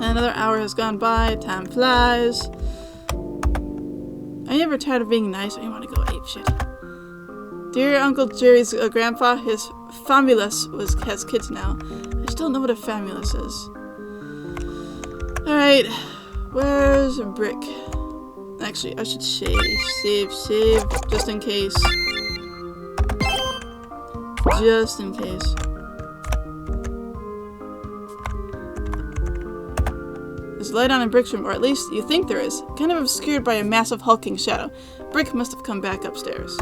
Another hour has gone by. Time flies. Are you ever tired of being nice or you want to go apeshit? Dear Uncle Jerry's grandpa, his famulus has kids now. I just don't know what a famulus is. Alright, where's Brick? Actually, I should save, just in case. Just in case. There's light on in Brick's room, or at least you think there is. Kind of obscured by a massive hulking shadow. Brick must have come back upstairs.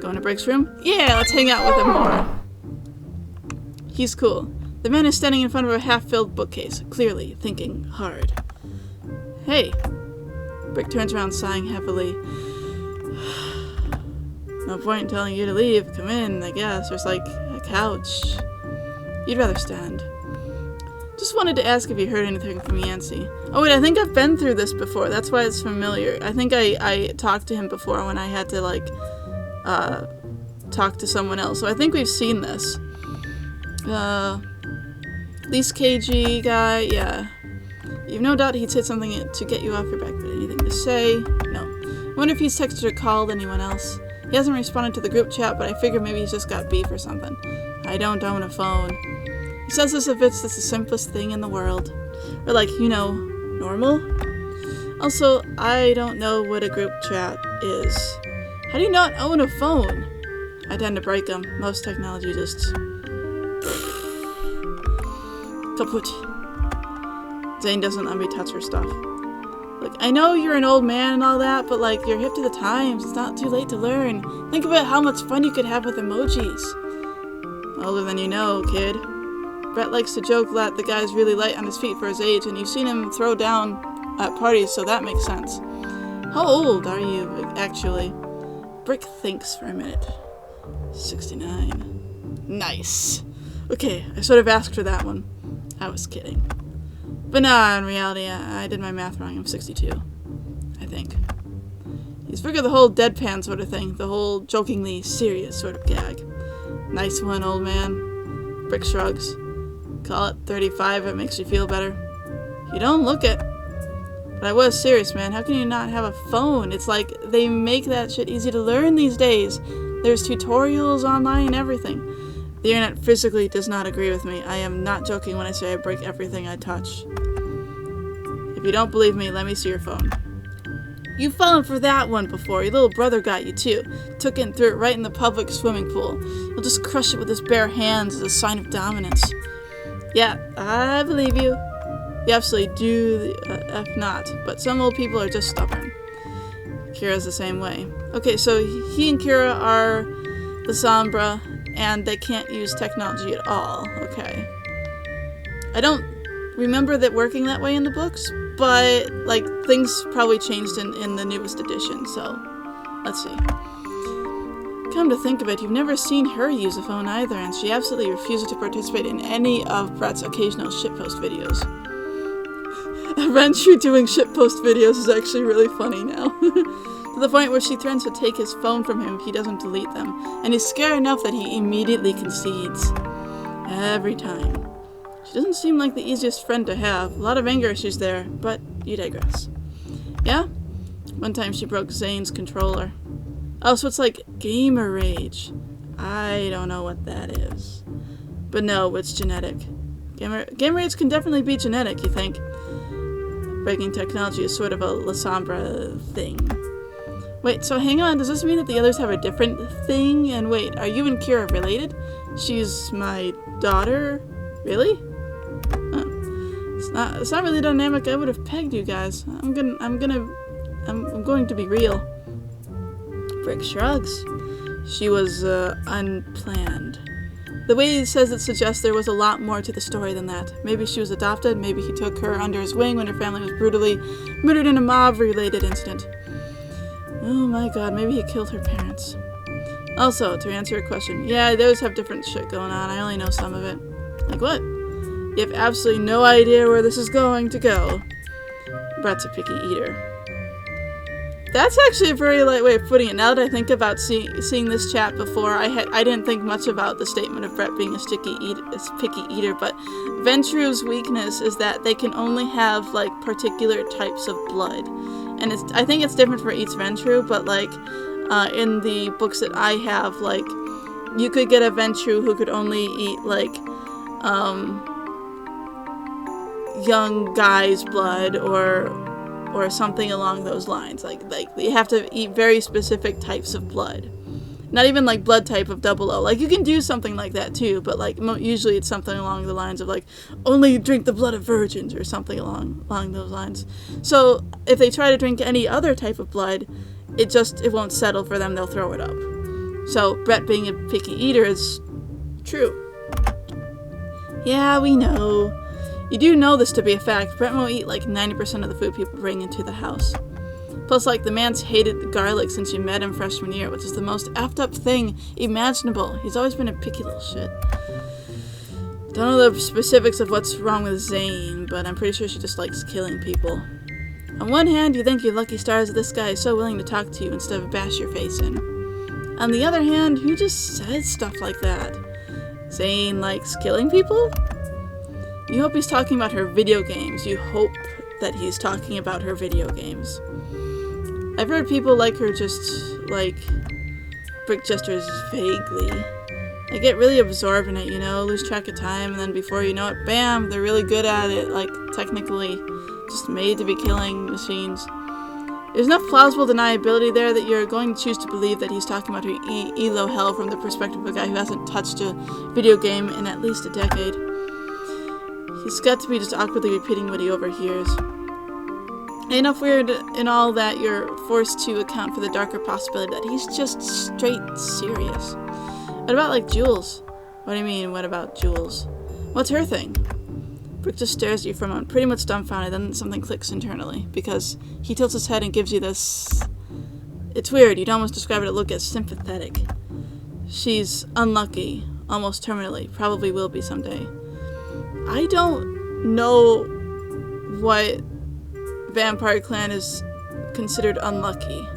Going to Brick's room? Yeah, let's hang out with him more. He's cool. The man is standing in front of a half-filled bookcase, clearly thinking hard. Hey. Brick turns around, sighing heavily. No point in telling you to leave. Come in, I guess. There's like a couch. You'd rather stand. Just wanted to ask if you heard anything from Yancey. Oh wait, I think I've been through this before. That's why it's familiar. I think I talked to him before when I had to like talk to someone else. So I think we've seen this. Least KG guy, yeah. You've no doubt he'd said something to get you off your back, but anything to say? No. I wonder if he's texted or called anyone else. He hasn't responded to the group chat, but I figure maybe he's just got beef or something. I don't own a phone. He says this if it's just the simplest thing in the world. Or like, you know, normal? Also, I don't know what a group chat is. How do you not own a phone? I tend to break them. Most technology just... kaput. Zane doesn't let me touch her stuff. Like, I know you're an old man and all that, but like, you're hip to the times. It's not too late to learn. Think about how much fun you could have with emojis. Older than you know, kid. Brett likes to joke that the guy's really light on his feet for his age, and you've seen him throw down at parties, so that makes sense. How old are you, actually? Brick thinks for a minute. 69. Nice. Okay, I sort of asked for that one. I was kidding. But nah, in reality, I did my math wrong. I'm 62. I think. He's figured the whole deadpan sort of thing. The whole jokingly serious sort of gag. Nice one, old man. Brick shrugs. Call it 35 if it makes you feel better. You don't look it. But I was serious, man. How can you not have a phone? It's like they make that shit easy to learn these days. There's tutorials online and everything. The internet physically does not agree with me. I am not joking when I say I break everything I touch. If you don't believe me, let me see your phone. You've fallen for that one before. Your little brother got you too. Took it and threw it right in the public swimming pool. He'll just crush it with his bare hands as a sign of dominance. Yeah, I believe you. You absolutely do, if not. But some old people are just stubborn. Kira's the same way. Okay, so he and Kira are Lasombra, and they can't use technology at all. Okay. I don't remember that working that way in the books, but, like, things probably changed in the newest edition, so let's see. Come to think of it, you've never seen her use a phone either, and she absolutely refuses to participate in any of Brett's occasional shitpost videos. Eventually doing shitpost videos is actually really funny now. To the point where she threatens to take his phone from him if he doesn't delete them, and he's scared enough that he immediately concedes. Every time. She doesn't seem like the easiest friend to have. A lot of anger issues there, but you digress. Yeah? One time she broke Zane's controller. Oh, so it's like gamer rage. I don't know what that is. But no, it's genetic. Gamer rage can definitely be genetic, you think? Breaking technology is sort of a Lasombra thing. Wait, so hang on, does this mean that the others have a different thing? And wait, are you and Kira related? She's my daughter? Really? Huh. It's not really the dynamic I would have pegged you guys. I'm going to be real. Brick shrugs. She was, unplanned. The way he says it suggests there was a lot more to the story than that. Maybe she was adopted, maybe he took her under his wing when her family was brutally murdered in a mob-related incident. Oh my god, maybe he killed her parents. Also, to answer your question, yeah, those have different shit going on. I only know some of it. Like what? You have absolutely no idea where this is going to go. Brett's a picky eater. That's actually a very light way of putting it. Now that I think about seeing this chat before, I didn't think much about the statement of Brett being a picky eater, but Ventru's weakness is that they can only have, like, particular types of blood. And I think it's different for each Ventru, but, like, in the books that I have, like, you could get a Ventru who could only eat, like, young guy's blood, or something along those lines. Like you have to eat very specific types of blood. Not even like blood type of 00. Like you can do something like that too, but like usually it's something along the lines of like only drink the blood of virgins or something along those lines. So if they try to drink any other type of blood, it won't settle for them. They'll throw it up. So Brett being a picky eater is true. Yeah, we know. You do know this to be a fact. Brett won't eat like 90% of the food people bring into the house. Plus, like, the man's hated the garlic since you met him freshman year, which is the most effed up thing imaginable. He's always been a picky little shit. Don't know the specifics of what's wrong with Zane, but I'm pretty sure she just likes killing people. On one hand, you think you're lucky stars that this guy is so willing to talk to you instead of bash your face in. On the other hand, who just says stuff like that? Zane likes killing people? You hope he's talking about her video games. You hope that he's talking about her video games. I've heard people like her just, like, brick gestures vaguely. They get really absorbed in it, you know, lose track of time, and then before you know it, bam, they're really good at it, like, technically just made to be killing machines. There's enough plausible deniability there that you're going to choose to believe that he's talking about her elo hell from the perspective of a guy who hasn't touched a video game in at least a decade. He's got to be just awkwardly repeating what he overhears. Enough weird in all that you're forced to account for the darker possibility that he's just straight serious. What about, like, Jules? What do you mean, what about Jules? What's her thing? Brick just stares at you for a moment, pretty much dumbfounded, then something clicks internally, because he tilts his head and gives you this... It's weird, you'd almost describe it a look as sympathetic. She's unlucky, almost terminally, probably will be someday. I don't know what Vampire Clan is considered unlucky.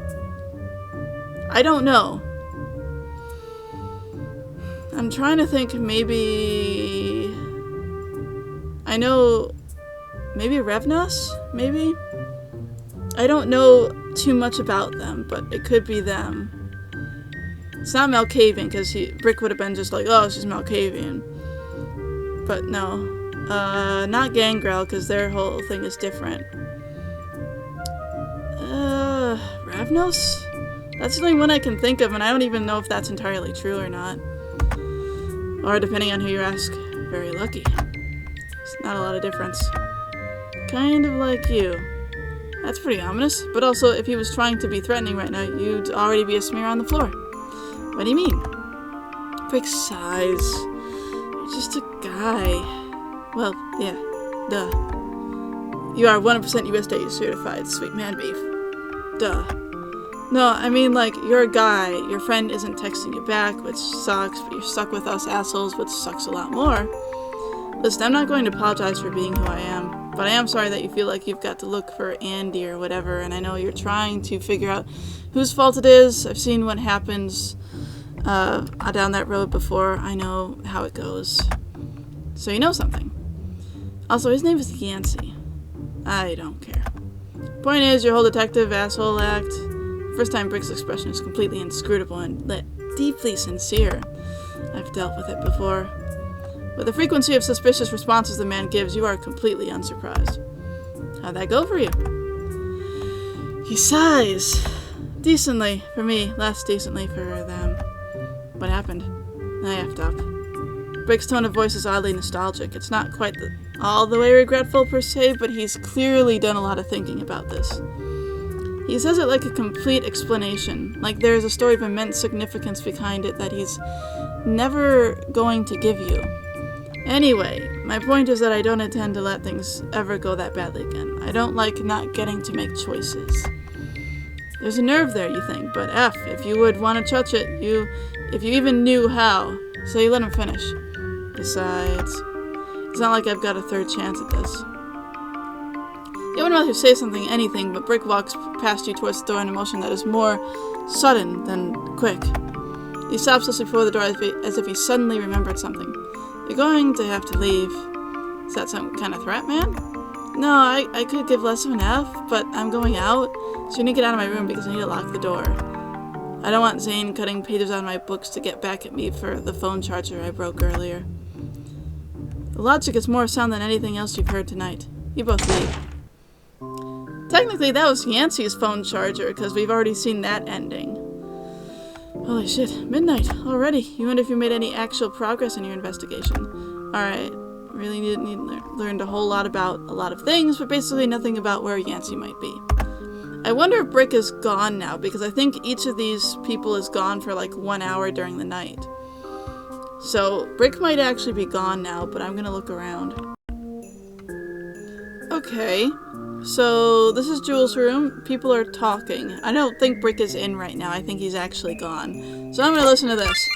I don't know. I'm trying to think, maybe... I know... Maybe Revnas? Maybe? I don't know too much about them, but it could be them. It's not Malkavian, because Brick would have been just like, oh, she's Malkavian. But no. Not Gangrel, because their whole thing is different. Ravnos? That's the only one I can think of, and I don't even know if that's entirely true or not. Or, depending on who you ask, very lucky. It's not a lot of difference. Kind of like you. That's pretty ominous, but also, if he was trying to be threatening right now, you'd already be a smear on the floor. What do you mean? Brick sighs. You're just a guy. Well, yeah, duh. You are 100% USDA certified sweet man beef. Duh. No, I mean, like, you're a guy, your friend isn't texting you back, which sucks, but you're stuck with us assholes, which sucks a lot more. Listen, I'm not going to apologize for being who I am, but I am sorry that you feel like you've got to look for Andy or whatever, and I know you're trying to figure out whose fault it is. I've seen what happens down that road before. I know how it goes. So you know something. Also, his name is Yancey. I don't care. Point is, your whole detective asshole act. First time Brick's expression is completely inscrutable and deeply sincere. I've dealt with it before. With the frequency of suspicious responses the man gives, you are completely unsurprised. How'd that go for you? He sighs. Decently for me, less decently for them. What happened? I effed up. Brick's tone of voice is oddly nostalgic. It's not quite all the way regretful per se, but he's clearly done a lot of thinking about this. He says it like a complete explanation, like there is a story of immense significance behind it that he's never going to give you. Anyway, my point is that I don't intend to let things ever go that badly again. I don't like not getting to make choices. There's a nerve there, you think, but if you would want to touch it, if you even knew how. So you let him finish. Besides, it's not like I've got a third chance at this. You wouldn't rather say something, anything, but Brick walks past you towards the door in a motion that is more sudden than quick. He stops just before the door as if he suddenly remembered something. You're going to have to leave. Is that some kind of threat, man? No, I could give less of an F, but I'm going out, so you need to get out of my room because I need to lock the door. I don't want Zane cutting pages out of my books to get back at me for the phone charger I broke earlier. The logic is more sound than anything else you've heard tonight. You both leave. Technically, that was Yancey's phone charger, because we've already seen that ending. Holy shit, midnight already. You wonder if you made any actual progress in your investigation. Alright, really learned a whole lot about a lot of things, but basically nothing about where Yancey might be. I wonder if Brick is gone now, because I think each of these people is gone for like 1 hour during the night. So, Brick might actually be gone now, but I'm gonna look around. Okay, so this is Jules' room. People are talking. I don't think Brick is in right now. I think he's actually gone. So I'm gonna listen to this.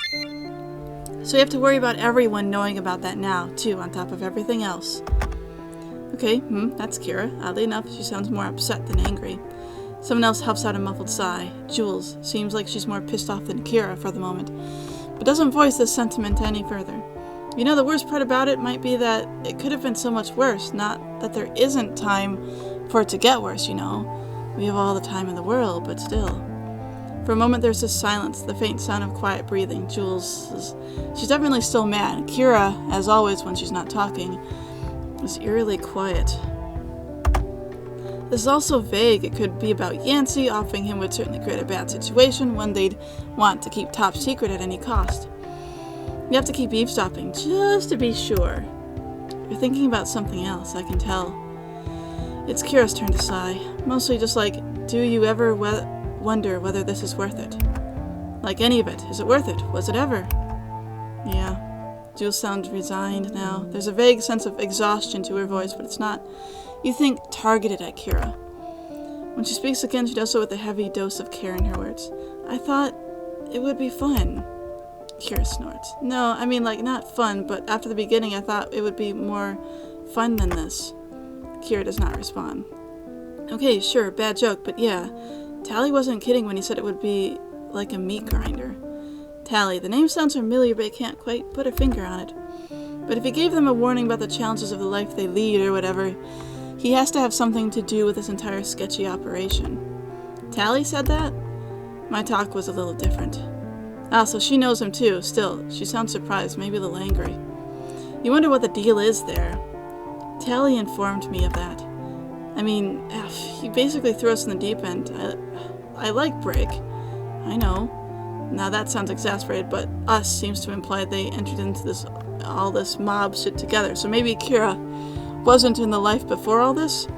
So you have to worry about everyone knowing about that now, too, on top of everything else. Okay, that's Kira. Oddly enough, she sounds more upset than angry. Someone else helps out a muffled sigh. Jules seems like she's more pissed off than Kira for the moment, but doesn't voice this sentiment any further. You know, the worst part about it might be that it could have been so much worse, not that there isn't time for it to get worse, you know. We have all the time in the world, but still. For a moment there's this silence, the faint sound of quiet breathing. She's definitely still mad. Kira, as always when she's not talking, is eerily quiet. This is also vague. It could be about Yancey. Offering him would certainly create a bad situation, one they'd want to keep top secret at any cost. You have to keep eavesdropping, just to be sure. You're thinking about something else, I can tell. It's Kira's turn to sigh. Mostly just like, do you ever wonder whether this is worth it? Like any of it. Is it worth it? Was it ever? Yeah. Jules sounds resigned now. There's a vague sense of exhaustion to her voice, but it's not, you think, targeted at Kira. When she speaks again, she does so with a heavy dose of care in her words. I thought it would be fun. Kira snorts. No, I mean, like, not fun, but after the beginning I thought it would be more fun than this. Kira does not respond. Okay, sure, bad joke, but yeah. Tally wasn't kidding when he said it would be like a meat grinder. Tally, the name sounds familiar, but I can't quite put a finger on it. But if he gave them a warning about the challenges of the life they lead or whatever, he has to have something to do with this entire sketchy operation. Tally said that? My talk was a little different. Ah, so she knows him too. Still, she sounds surprised, maybe a little angry. You wonder what the deal is there. Tally informed me of that. I mean, he basically threw us in the deep end. I like Brick. I know. Now that sounds exasperated, but us seems to imply they entered into all this mob shit together. So maybe Kira wasn't in the life before all this?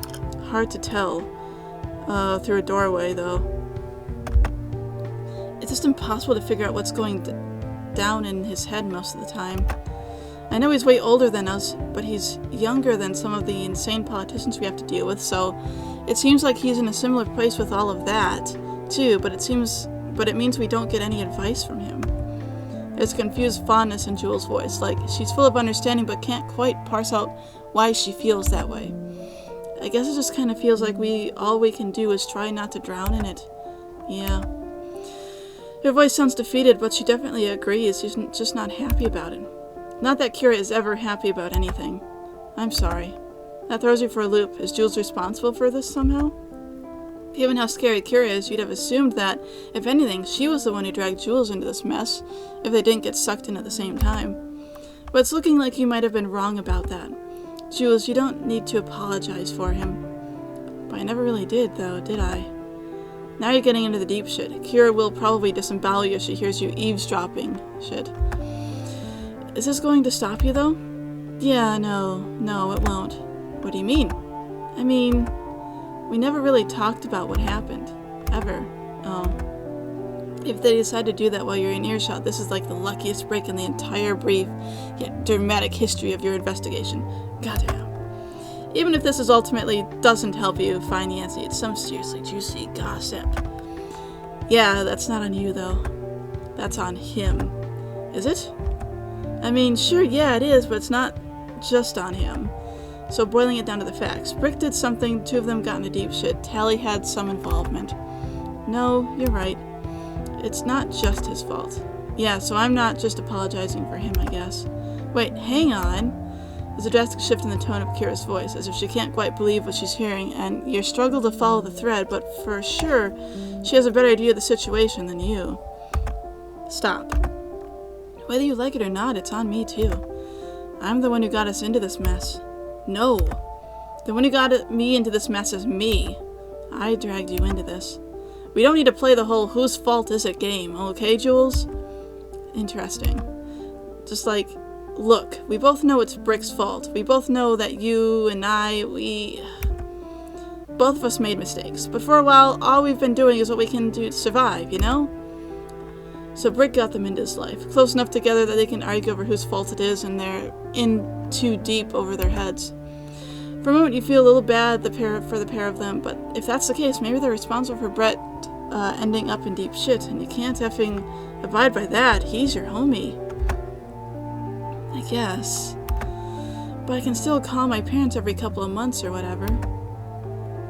Hard to tell. Through a doorway, though. It's just impossible to figure out what's going down in his head most of the time. I know he's way older than us, but he's younger than some of the insane politicians we have to deal with, so it seems like he's in a similar place with all of that, too, but it means we don't get any advice from him. There's confused fondness in Jules' voice, like she's full of understanding but can't quite parse out why she feels that way. I guess it just kind of feels like all we can do is try not to drown in it. Yeah. Her voice sounds defeated, but she definitely agrees. She's just not happy about it. Not that Kira is ever happy about anything. I'm sorry. That throws you for a loop. Is Jules responsible for this somehow? Given how scary Kira is, you'd have assumed that, if anything, she was the one who dragged Jules into this mess, if they didn't get sucked in at the same time. But it's looking like you might have been wrong about that. Jules, you don't need to apologize for him. But I never really did, though, did I? Now you're getting into the deep shit. Kira will probably disembowel you if she hears you eavesdropping shit. Is this going to stop you, though? Yeah, no, it won't. What do you mean? I mean, we never really talked about what happened. Ever. Oh. If they decide to do that while you're in earshot, this is like the luckiest break in the entire brief, yet dramatic history of your investigation. Goddamn. Even if this ultimately doesn't help you find Yancey, it's some seriously juicy gossip. Yeah, that's not on you, though. That's on him. Is it? I mean, sure, yeah, it is, but it's not just on him. So boiling it down to the facts, Brick did something, two of them got into deep shit. Tally had some involvement. No, you're right. It's not just his fault. Yeah, so I'm not just apologizing for him, I guess. Wait, hang on. There's a drastic shift in the tone of Kira's voice, as if she can't quite believe what she's hearing, and you struggle to follow the thread, but for sure, she has a better idea of the situation than you. Stop. Whether you like it or not, it's on me too. I'm the one who got us into this mess. No. The one who got me into this mess is me. I dragged you into this. We don't need to play the whole whose fault is it game, okay, Jules? Interesting. Just like, look, we both know it's Brick's fault. We both know that you and both of us made mistakes. But for a while, all we've been doing is what we can do to survive, you know? So Brick got them into his life, close enough together that they can argue over whose fault it is, and they're in too deep over their heads. For a moment you feel a little bad for the pair of them, but if that's the case, maybe they're responsible for Brett ending up in deep shit, and you can't effing abide by that. He's your homie. I guess. But I can still call my parents every couple of months or whatever.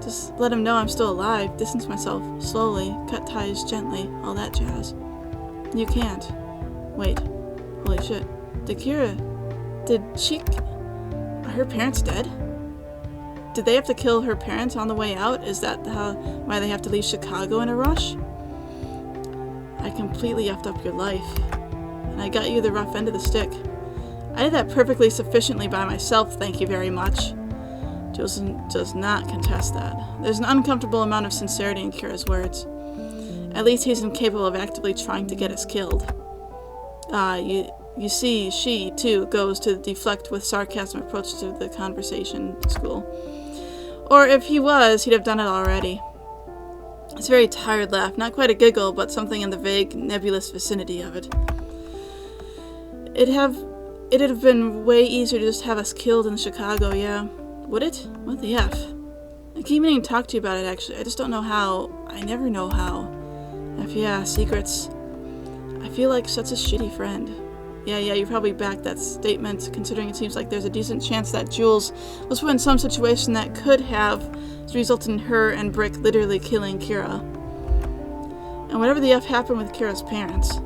Just let them know I'm still alive, distance myself slowly, cut ties gently, all that jazz. You can't. Wait. Holy shit. Are her parents dead? Did they have to kill her parents on the way out? Is that why they have to leave Chicago in a rush? I completely effed up your life. And I got you the rough end of the stick. I did that perfectly sufficiently by myself, thank you very much. Jules does not contest that. There's an uncomfortable amount of sincerity in Kira's words. At least he's incapable of actively trying to get us killed. You see, she, too, goes to deflect with sarcasm approach to the conversation at school. Or if he was, he'd have done it already. It's a very tired laugh, not quite a giggle, but something in the vague, nebulous vicinity of it. It'd have been way easier to just have us killed in Chicago, yeah. Would it? What the F? I keep meaning to talk to you about it, actually. I just don't know how. I never know how. Yeah, secrets. I feel like such a shitty friend. Yeah, you probably backed that statement, considering it seems like there's a decent chance that Jules was put in some situation that could have resulted in her and Brick literally killing Kira. And whatever the F happened with Kira's parents,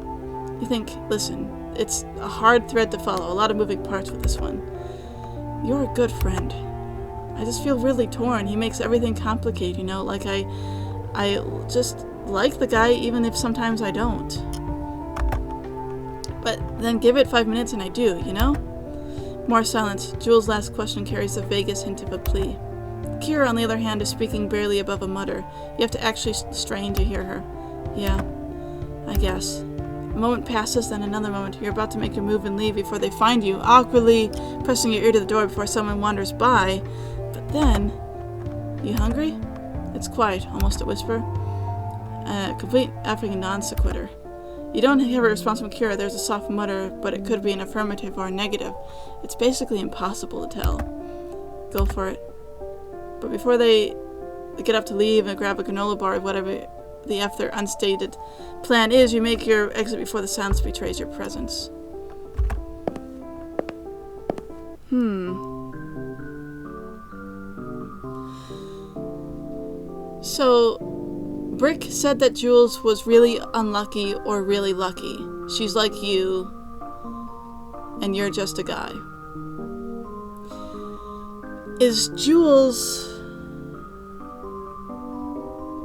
you think, listen, it's a hard thread to follow, a lot of moving parts with this one. You're a good friend. I just feel really torn. He makes everything complicated, you know, like I just like the guy even if sometimes I don't. But then give it 5 minutes and I do, you know? More silence. Jules' last question carries the vaguest hint of a plea. Kira, on the other hand, is speaking barely above a mutter. You have to actually strain to hear her. Yeah, I guess. A moment passes, then another moment. You're about to make your move and leave before they find you, awkwardly pressing your ear to the door before someone wanders by. But then... You hungry? It's quiet, almost a whisper. Complete effing non sequitur. You don't have a response from Kira. There's a soft mutter, but it could be an affirmative or a negative. It's basically impossible to tell. Go for it. But before they get up to leave and grab a granola bar or whatever the F their unstated plan is, you make your exit before the silence betrays your presence. So, Brick said that Jules was really unlucky or really lucky. She's like you, and you're just a guy. Is Jules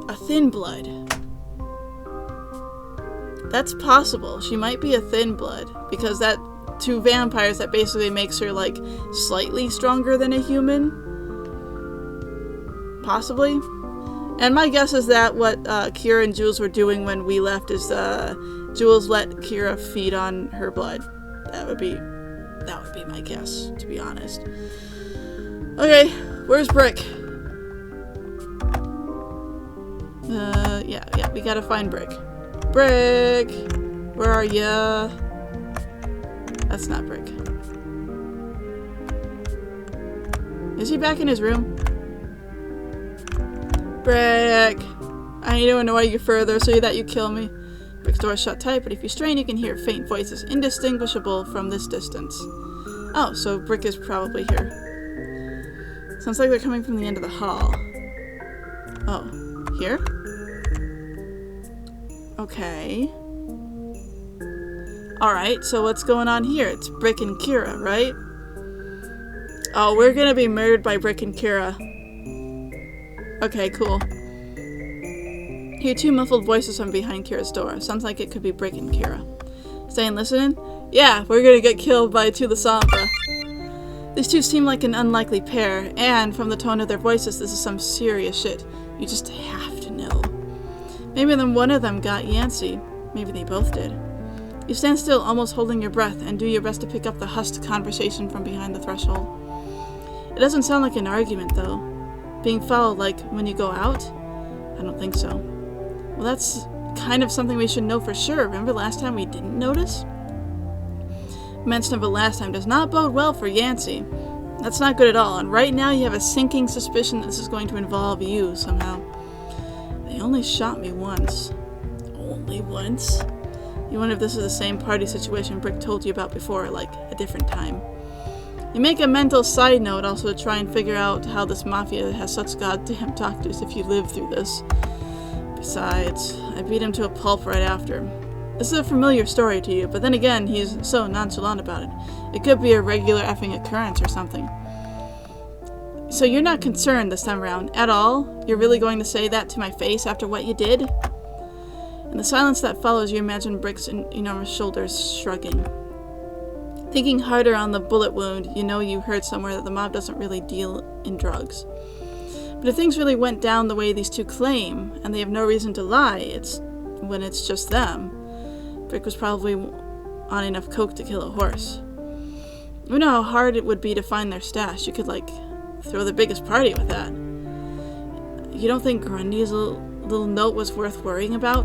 a thin blood? That's possible. She might be a thin blood, because that to vampires that basically makes her like slightly stronger than a human. Possibly. And my guess is that what Kira and Jules were doing when we left is Jules let Kira feed on her blood. That would be my guess, to be honest. Okay, where's Brick? Yeah, we gotta find Brick. Brick! Where are ya? That's not Brick. Is he back in his room? Brick! I need to annoy you further so that you kill me. Brick's door is shut tight, but if you strain, you can hear faint voices, indistinguishable from this distance. Oh, so Brick is probably here. Sounds like they're coming from the end of the hall. Oh, here? Okay. Alright, so what's going on here? It's Brick and Kira, right? Oh, we're gonna be murdered by Brick and Kira. Okay, cool. Hear two muffled voices from behind Kira's door. Sounds like it could be Brick and Kira. Staying listening? Yeah, we're gonna get killed by two Lasombra. These two seem like an unlikely pair, and from the tone of their voices, this is some serious shit. You just have to know. Maybe then one of them got Yancey. Maybe they both did. You stand still, almost holding your breath, and do your best to pick up the hushed conversation from behind the threshold. It doesn't sound like an argument, though. Being followed like when you go out? I don't think so. Well, that's kind of something we should know for sure. Remember last time we didn't notice? Mention of it last time does not bode well for Yancey. That's not good at all, and right now you have a sinking suspicion that this is going to involve you somehow. They only shot me once. Only once? You wonder if this is the same party situation Brick told you about before, like a different time. You make a mental side note also to try and figure out how this mafia has such goddamn doctors if you live through this. Besides, I beat him to a pulp right after. This is a familiar story to you, but then again, he's so nonchalant about it. It could be a regular effing occurrence or something. So you're not concerned this time around at all? You're really going to say that to my face after what you did? In the silence that follows, you imagine Brick's enormous shoulders shrugging. Thinking harder on the bullet wound, you know you heard somewhere that the mob doesn't really deal in drugs. But if things really went down the way these two claim, and they have no reason to lie, when it's just them, Brick was probably on enough coke to kill a horse. You know how hard it would be to find their stash. You could, throw the biggest party with that. You don't think Grundy's little note was worth worrying about?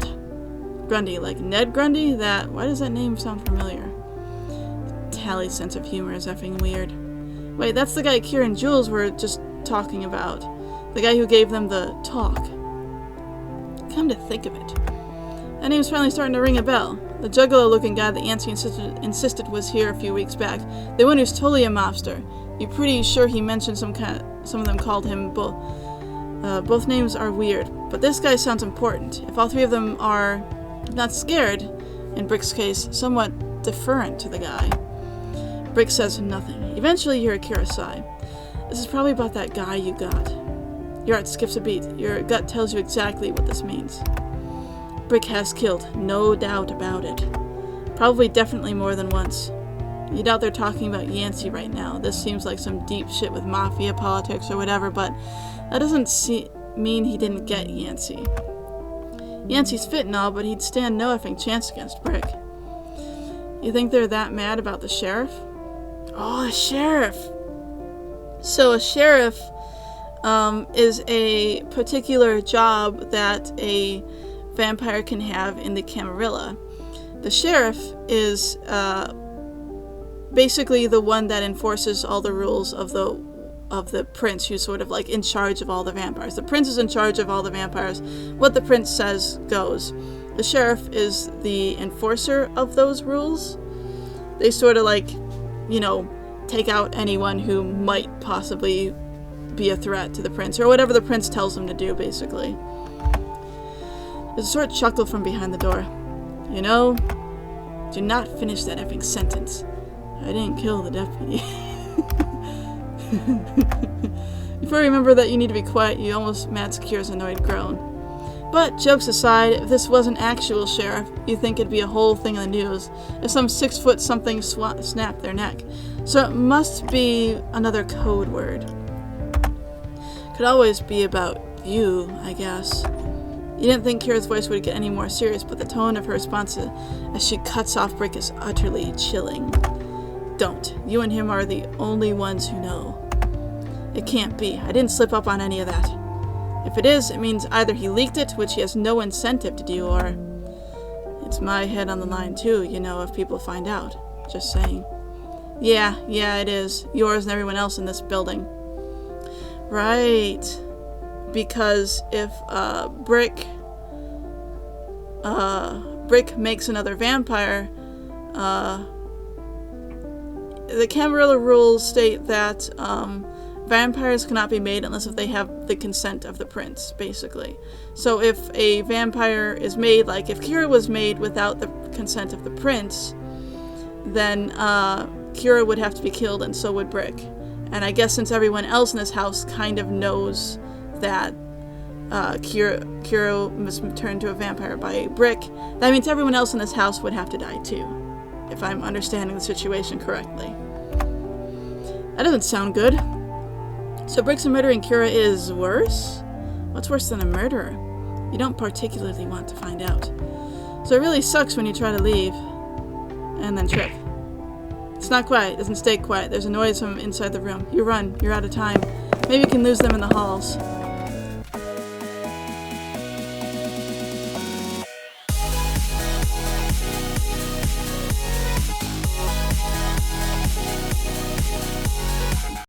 Grundy, like Ned Grundy? Why does that name sound familiar? Tally's sense of humor is effing weird. Wait, that's the guy Kira and Jules were just talking about. The guy who gave them the talk. Come to think of it. That name's finally starting to ring a bell. The juggalo-looking guy that Yancey insisted was here a few weeks back. The one who's totally a mobster. You're pretty sure he mentioned some of them called him both. Both names are weird, but this guy sounds important. If all three of them are not scared, in Brick's case, somewhat deferent to the guy. Brick says nothing. Eventually you hear Kira sigh. This is probably about that guy you got. Your heart skips a beat. Your gut tells you exactly what this means. Brick has killed, no doubt about it. Probably definitely more than once. You doubt they're talking about Yancey right now. This seems like some deep shit with mafia politics or whatever, but that doesn't mean he didn't get Yancey. Yancey's fit and all, but he'd stand no effing chance against Brick. You think they're that mad about the sheriff? Oh, the sheriff! So a sheriff is a particular job that a vampire can have in the Camarilla. The sheriff is basically the one that enforces all the rules of the prince, who's sort of in charge of all the vampires. The prince is in charge of all the vampires. What the prince says goes. The sheriff is the enforcer of those rules. They sort of take out anyone who might possibly be a threat to the prince, or whatever the prince tells them to do, basically. There's a short chuckle from behind the door. You know, do not finish that effing sentence. I didn't kill the deputy. Before you remember that you need to be quiet, you almost match Kira's annoyed groan. But, jokes aside, if this was an actual sheriff, you'd think it'd be a whole thing in the news. If some 6-foot something snapped their neck. So it must be another code word. Could always be about you, I guess. You didn't think Kira's voice would get any more serious, but the tone of her response as she cuts off Brick is utterly chilling. Don't. You and him are the only ones who know. It can't be. I didn't slip up on any of that. If it is, it means either he leaked it, which he has no incentive to do, or it's my head on the line too, if people find out. Just saying. Yeah, it is. Yours and everyone else in this building. Right. Because if Brick makes another vampire, the Camarilla rules state that vampires cannot be made unless if they have the consent of the prince, basically. So if a vampire is made, like if Kira was made without the consent of the prince, then Kira would have to be killed, and so would Brick. And I guess since everyone else in this house kind of knows that Kira was turned to a vampire by Brick, that means everyone else in this house would have to die too, if I'm understanding the situation correctly. That doesn't sound good. So Brick's murdering Kira is worse? What's worse than a murderer? You don't particularly want to find out. So it really sucks when you try to leave and then trip. It's not quiet. It doesn't stay quiet. There's a noise from inside the room. You run. You're out of time. Maybe you can lose them in the halls.